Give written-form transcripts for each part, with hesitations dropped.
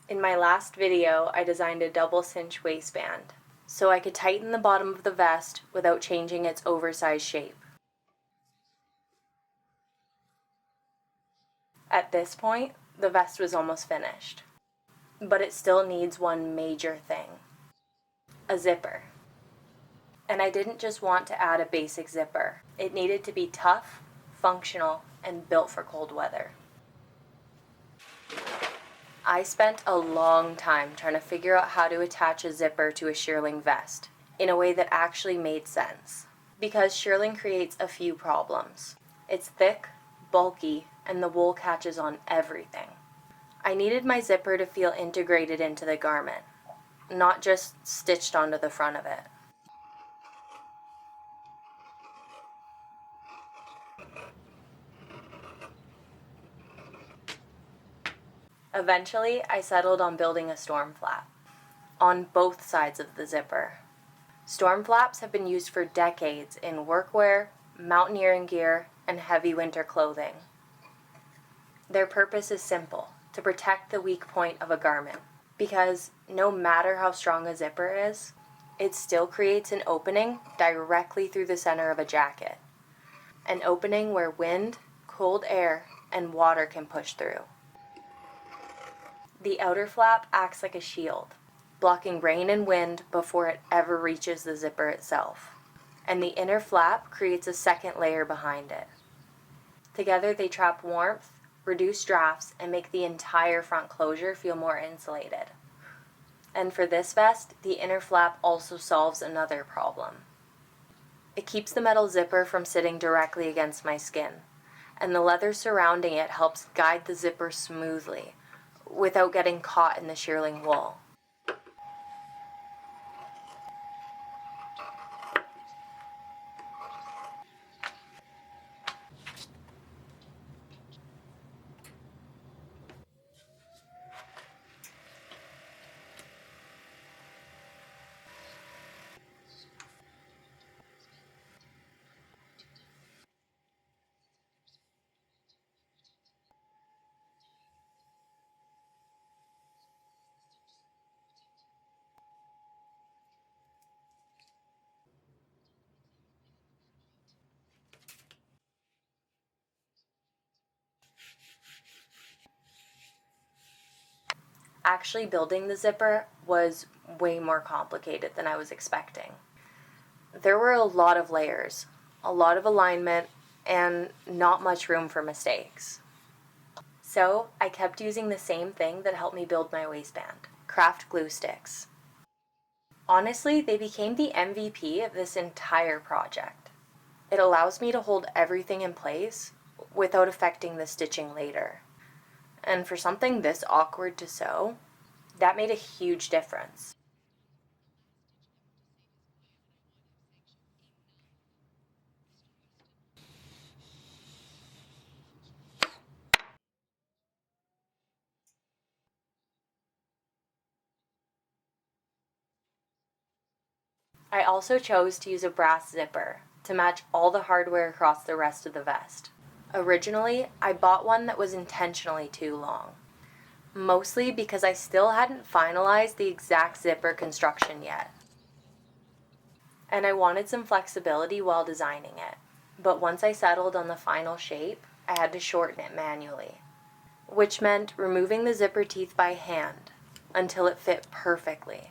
In my last video, I designed a double cinch waistband, so I could tighten the bottom of the vest without changing its oversized shape. At this point, the vest was almost finished, but it still needs one major thing: a zipper. And I didn't just want to add a basic zipper. It needed to be tough, functional, and built for cold weather. I spent a long time trying to figure out how to attach a zipper to a shearling vest in a way that actually made sense. Because shearling creates a few problems. It's thick, bulky, and the wool catches on everything. I needed my zipper to feel integrated into the garment, not just stitched onto the front of it. Eventually, I settled on building a storm flap on both sides of the zipper. Storm flaps have been used for decades in workwear, mountaineering gear, and heavy winter clothing. Their purpose is simple: to protect the weak point of a garment, because no matter how strong a zipper is, it still creates an opening directly through the center of a jacket. An opening where wind, cold air, and water can push through. The outer flap acts like a shield, blocking rain and wind before it ever reaches the zipper itself. And the inner flap creates a second layer behind it. Together they trap warmth, reduce drafts, and make the entire front closure feel more insulated. And for this vest, the inner flap also solves another problem. It keeps the metal zipper from sitting directly against my skin, and the leather surrounding it helps guide the zipper smoothly, without getting caught in the shearling wool. Actually building the zipper was way more complicated than I was expecting. There were a lot of layers, a lot of alignment, and not much room for mistakes. So I kept using the same thing that helped me build my waistband: craft glue sticks. Honestly, they became the MVP of this entire project. It allows me to hold everything in place without affecting the stitching later. And for something this awkward to sew, that made a huge difference. I also chose to use a brass zipper to match all the hardware across the rest of the vest. Originally, I bought one that was intentionally too long, mostly because I still hadn't finalized the exact zipper construction yet. And I wanted some flexibility while designing it, but once I settled on the final shape, I had to shorten it manually, which meant removing the zipper teeth by hand until it fit perfectly.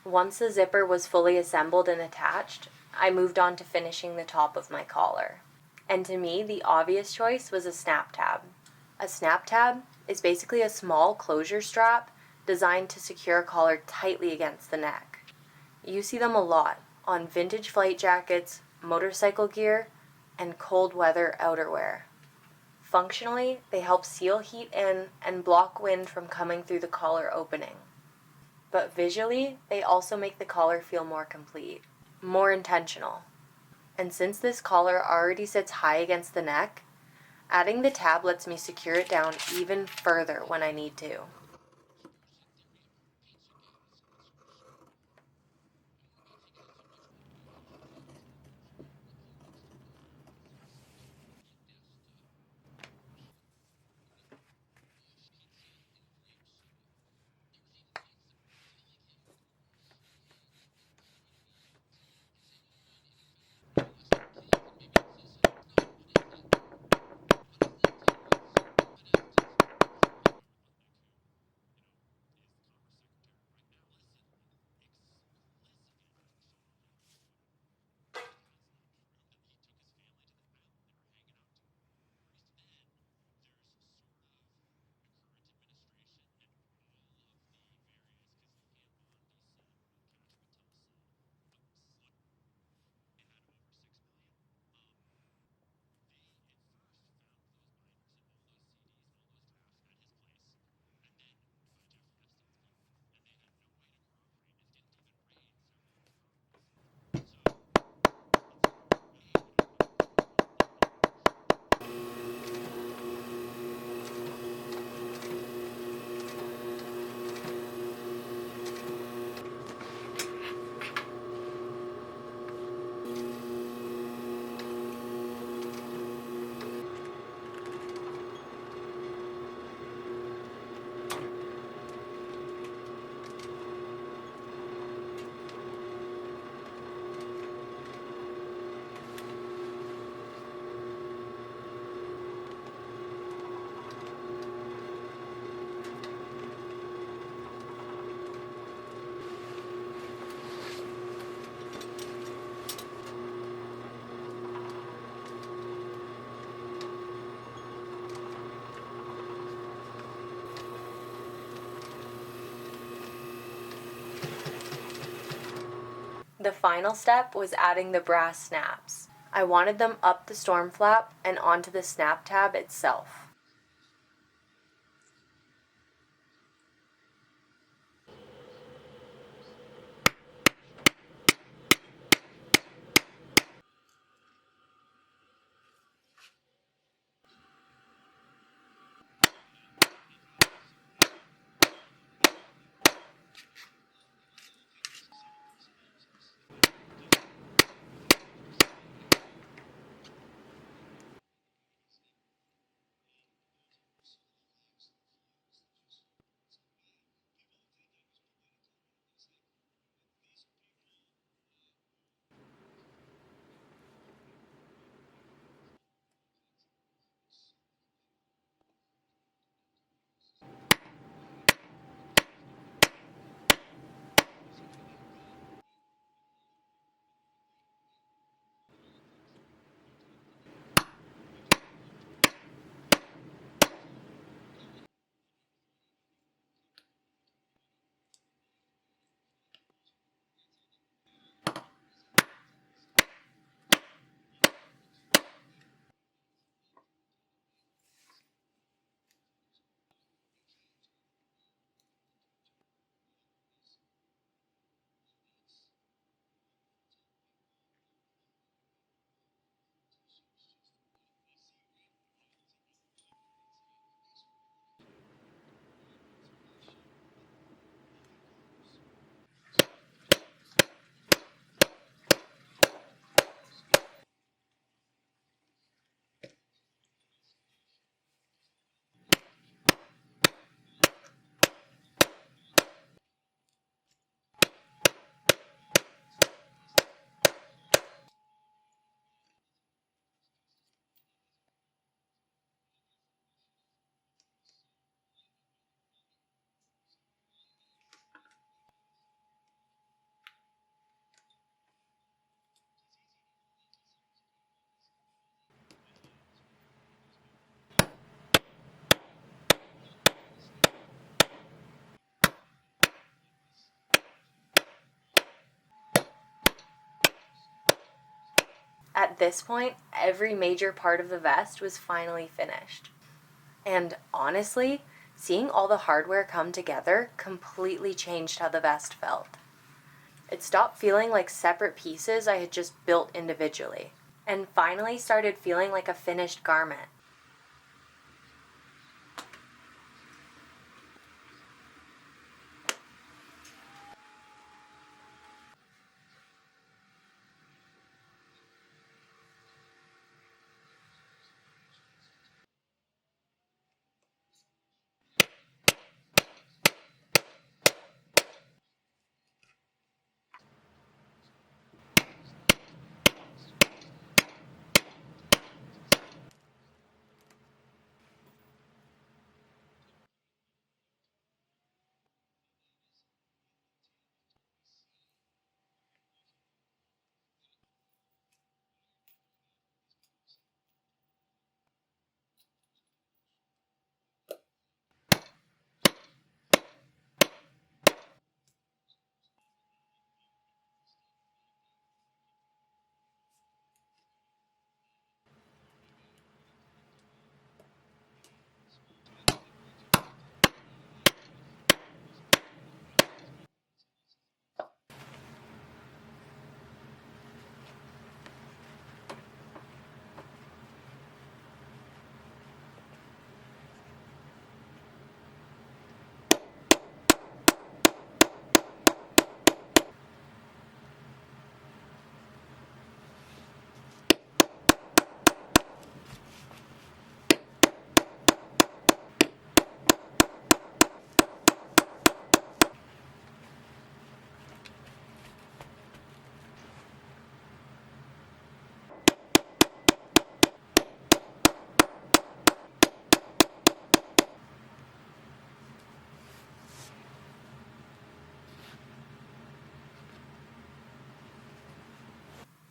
Once the zipper was fully assembled and attached, I moved on to finishing the top of my collar. And to me, the obvious choice was a snap tab. A snap tab is basically a small closure strap designed to secure a collar tightly against the neck. You see them a lot on vintage flight jackets, motorcycle gear, and cold weather outerwear. Functionally, they help seal heat in and block wind from coming through the collar opening. But visually, they also make the collar feel more complete, more intentional. And since this collar already sits high against the neck, adding the tab lets me secure it down even further when I need to. The final step was adding the brass snaps. I wanted them up the storm flap and onto the snap tab itself. At this point, every major part of the vest was finally finished. And honestly, seeing all the hardware come together completely changed how the vest felt. It stopped feeling like separate pieces I had just built individually, and finally started feeling like a finished garment.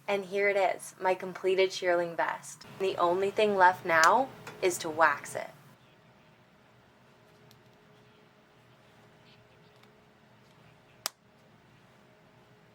And here it is, my completed shearling vest. The only thing left now is to wax it.